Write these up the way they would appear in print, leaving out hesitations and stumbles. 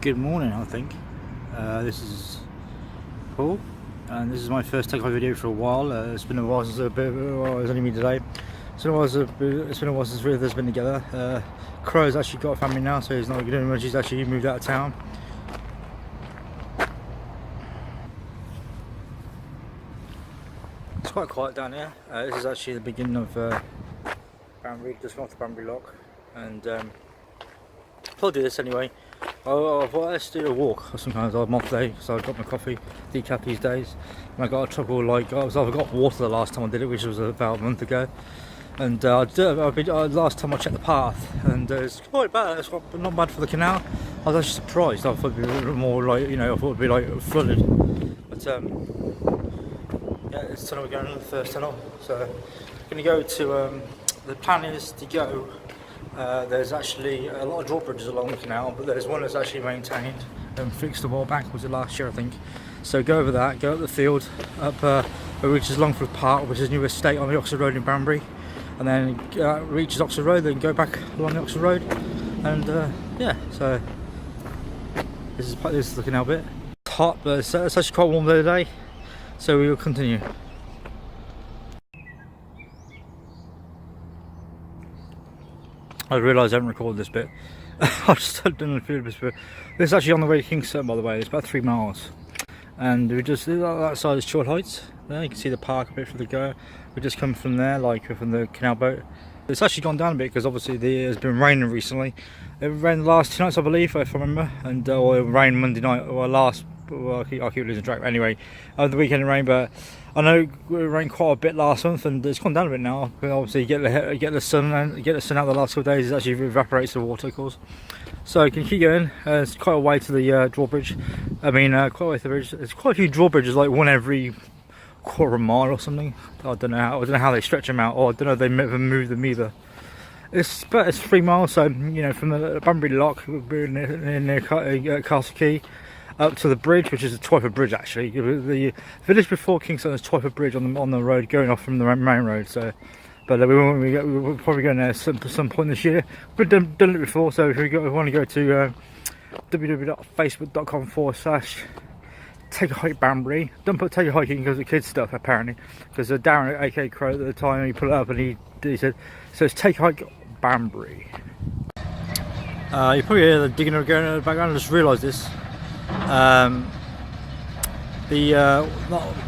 Good morning, I think. This is Paul, and this is my first takeoff video for a while. It's been a while since it's only me today. It's been a while since three of us have been together. Crow's actually got a family now, so he's not doing much. He's actually moved out of town. It's quite quiet down here. This is actually the beginning of Banbury, just off the Banbury lock, and I'll do this anyway. Well, let's do a walk. Sometimes I'm off day, so I got my coffee, decaf these days, and I got a trouble like I got water the last time I did it, which was about a month ago. And last time I checked the path, and it's quite bad. It's not bad for the canal. I was actually surprised. I thought it'd be a little more like, I thought it'd be like flooded. But yeah, this tunnel we're going in the first tunnel. So we're going to go to. The plan is to go. There's actually a lot of drawbridges along the canal, but there's one that's actually maintained and fixed a while back. Was it last year, I think? So go over that, go up the field, up which is Longford Park, which is a new estate on the Oxford Road in Banbury, and then reaches Oxford Road, then go back along the Oxford Road, and yeah. So this is the canal bit. It's hot, but it's actually quite warm today, so we will continue. I realise I haven't recorded this bit. I've just done a few bits. This is actually on the way to Kingston, by the way. It's about 3 miles, and we just that side is Chorley Heights. There you can see the park a bit for the go. We just come from there, like from the canal boat. It's actually gone down a bit because obviously it's been raining recently. It rained the last 2 nights, I believe, if I remember, and or it rained Monday night or last. Well, I keep losing track. Anyway, over the weekend it rained, but I know it rained quite a bit last month, and it's gone down a bit now. But obviously, you get the sun out the last couple of days. It actually evaporates the water, of course. So you can keep going. It's quite a way to the drawbridge. I mean, quite a way to the bridge. There's quite a few drawbridges, like one every quarter mile or something. I don't know how they stretch them out, or I don't know if they ever move them either. It's 3 miles, so from the Banbury lock, we're near Castle Quay, up to the bridge, which is a Twyford Bridge actually. The village before Kingston is Twyford Bridge on the road going off from the main road. So, but we're probably going there at some point this year. We've done it before, so if we want to go to www.facebook.com/Take a Hike Banbury. Don't put Take a Hiking because of kids stuff apparently, because Darren aka Crow at the time he put it up and he said, so it's Take a Hike Banbury. You probably hear the digging going in the background. I just realised this.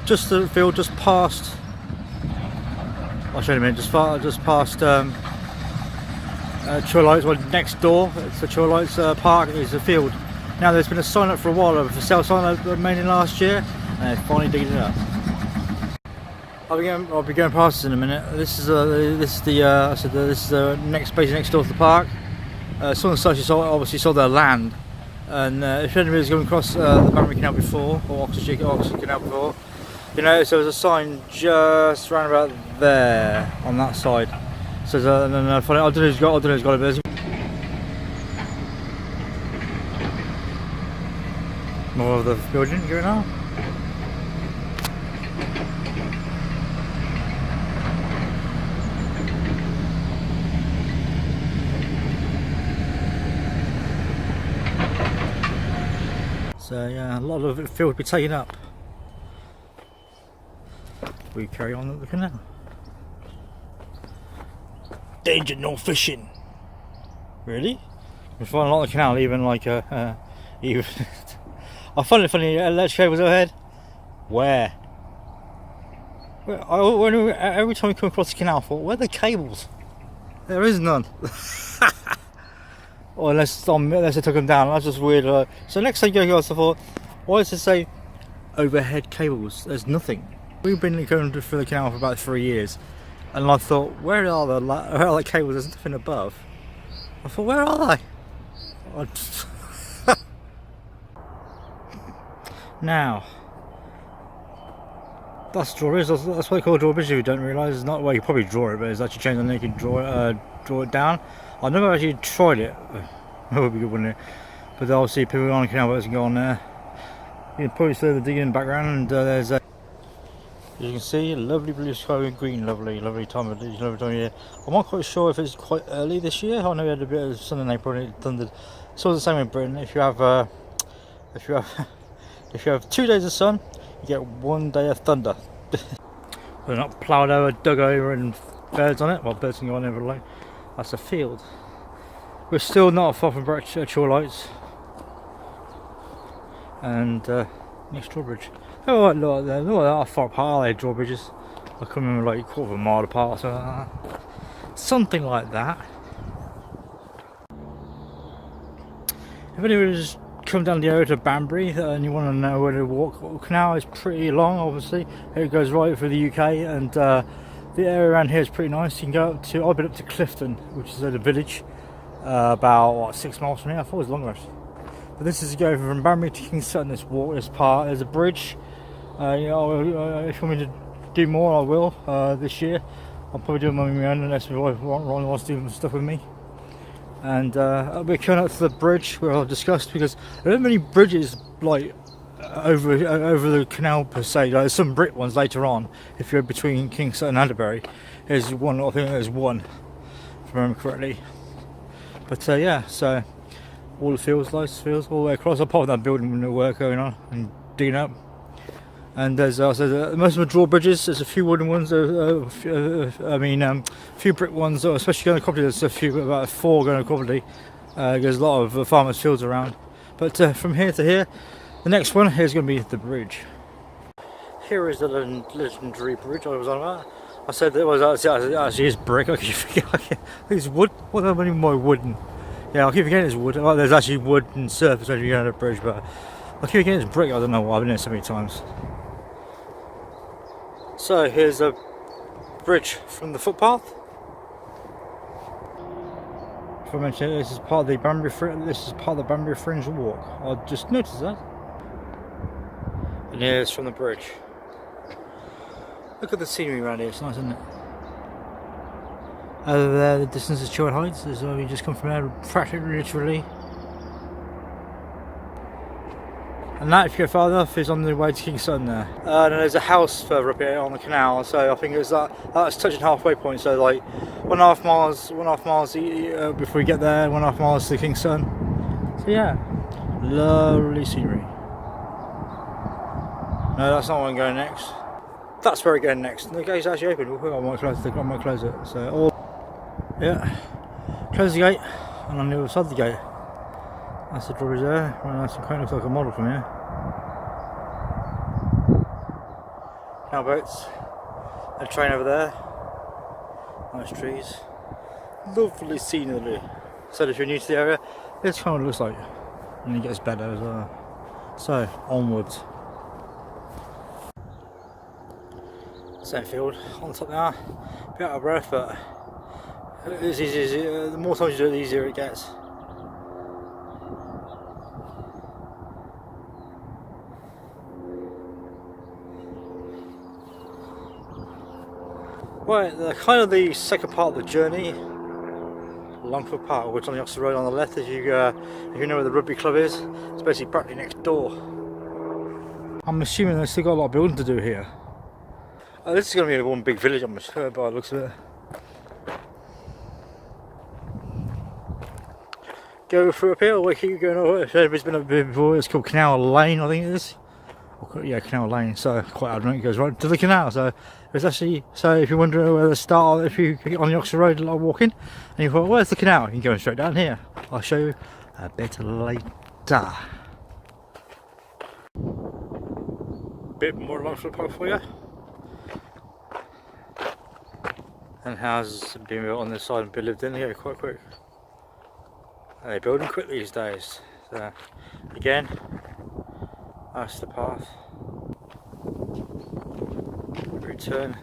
Just the field just past. I'll show you in a minute. Just past Chorley Heights. Well, next door to Chorley Heights Park is a field. Now there's been a sign up for a while, a for sale sign up mainly last year, and they're finally digging it up. I'll be going past this in a minute. This is the next base next door to the park. Someone obviously sold their land. And if anybody's going across the Banbury Canal before, or Oxfordshire Canal before, so there's a sign just round about there on that side. So I don't know who's got it, but there's more of the building going on. So yeah, a lot of the field will be taken up. We carry on at the canal. Danger, no fishing. Really? We find a lot of the canal, even like even. I find it funny. Electric cables overhead. Where? Every time we come across the canal, I thought, where are the cables? There is none. Or unless they took them down. That's just weird. So next time you go across, I thought, why does it say overhead cables? There's nothing. We've been going through the canal for about 3 years, and I thought, where are the cables? There's nothing above. I thought, where are they? Now, that's drawbridge. That's what they call drawbridge. If you don't realise, it's not. Well, you probably draw it, but it's actually changed. And you can draw it down. I've never actually tried it. That would be good, wouldn't it? But obviously, people on the canal boats can go on there. You can probably see the digging in the background, and there's as you can see, lovely blue sky and green, lovely time of year. I'm not quite sure if it's quite early this year. I know we had a bit of sun in April and it thundered. It's all the same in Britain. If you have If you have if you have 2 days of sun, you get 1 day of thunder. We're not ploughed over, dug over, and birds on it. Well, birds can go on over the lake. That's a field. We're still not far from shore lights and next drawbridge. Oh, look there! Look how far apart are they, drawbridges? I can remember like a quarter of a mile apart, or something like that. Something like that. If anyone's come down the area to Banbury and you want to know where to walk, the canal is pretty long, obviously. It goes right through the UK, and the area around here is pretty nice. You can go up to, I've been up to Clifton, which is a village about what, 6 miles from here. I thought it was longer. But this is going from Banbury to King's Sutton. This walk, this part, there's a bridge. You know, if you want me to do more, I will this year. I'll probably do them on my own unless Ron wants to do some stuff with me. And I'll be coming up to the bridge where I've discussed, because there aren't many bridges like over the canal per se. Like, there's some brick ones later on if you're between King's Sutton and Banbury. There's one, I think there's one, if I remember correctly. But yeah, so all the fields, nice fields all the way across. I'm part of that building with no work going on and digging up. And there's also most of the drawbridges. There's a few wooden ones. A few brick ones, especially going to property. There's a few, about 4 going to property. There's a lot of farmers' fields around. But from here to here, the next one here is going to be the bridge. Here is the legendary bridge I was on about. I said that it was actually is brick. I keep forgetting. It's wood. What do I mean by wooden? Yeah, I keep forgetting it's wood. Well, there's actually wooden surface when you go on the bridge, but I keep forgetting it's brick. I don't know why. I've been there so many times. So here's a bridge from the footpath. If I mentioned it, this is part of the Banbury Fringe walk. I just noticed that. And here's from the bridge. Look at the scenery around here. It's nice, isn't it? Over there, the distance is Chilwell Heights. This is where we just come from there, practically literally. And that, if you go far enough, is on the way to King's Sutton there. And there's a house further up here on the canal, so I think it was that's touching halfway point, so like 1.5 miles before we get there, 1.5 miles to King's Sutton. So yeah, lovely scenery. No, that's not where I'm going next. That's where we're going next. The gate's actually open. I might close it. So, yeah, close the gate, and on the other side of the gate. That's the drawbridge there. Well, that's kind of looks like a model from here. Canal boats. A train over there. Nice trees. Lovely scenery. So if you're new to the area, this kind of looks like. And it gets better as well. So onwards. Same field on top now. A bit out of breath, but it's easy. The more times you do it, the easier it gets. Right, the second part of the journey, Longford Park, which is on the Oxford Road on the left. If you know where the rugby club is, it's basically practically next door. I'm assuming they've still got a lot of building to do here. This is going to be one big village, I'm sure, by the looks of it. Go through up here, or keep going over. If anybody's been up here before, it's called Canal Lane, I think it is. Yeah, Canal Lane, so quite ironic, it goes right to the canal. So it's actually, so if you're wondering where to start, if you get on the Oxford Road like walking and you thought, where's the canal, you can go straight down here. I'll show you a bit later. Bit more Longford Park for you. And houses have been built on this side and been lived in here quite quick. And they're building quick these days. So again, that's the path. Return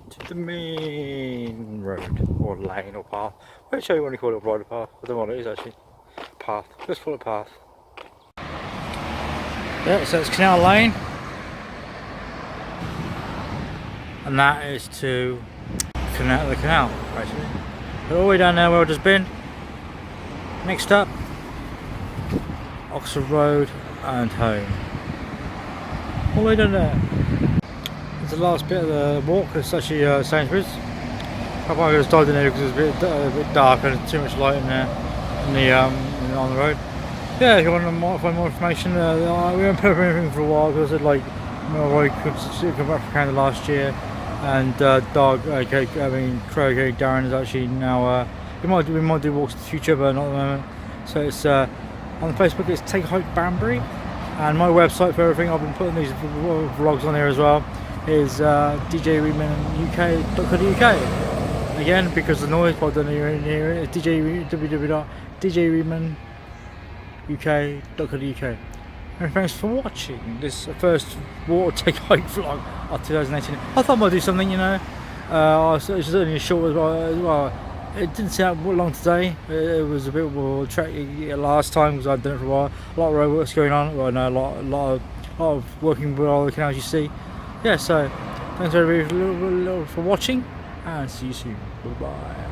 to the main road, or lane, or path. Whichever you want to call it, rider path. I don't know what it is actually. Path. Let's call it path. Yeah, so it's Canal Lane. And that is to the canal, basically. But all the way down there where I've just been. Next up, Oxford Road and home. All the way down there. It's the last bit of the walk. It's actually Sainsbury's. I might have dived in there because it was a bit dark and too much light in there on the road. yeah, if you want to find more information, we haven't put up anything for a while because of like Roy come back from Canada last year, and Dog, Crow, Darren is actually now. We might do walks in the future, but not at the moment. So it's on Facebook. It's Take a Hike Banbury, and my website for everything. I've been putting these vlogs on here as well. Is djreedmanuk.co.uk. Again, because of the noise, but I don't know you're in here. It's www.djreedmanuk.co.uk. And thanks for watching this first water take hike vlog of 2018. I thought I might do something, you know. It's only a short as well. It didn't seem that long today. It was a bit more track last time because I'd done it for a while. A lot of roadworks going on. Well, no, a lot of working with all the canals you see. Yeah, so thanks everybody for watching, and see you soon. Bye bye.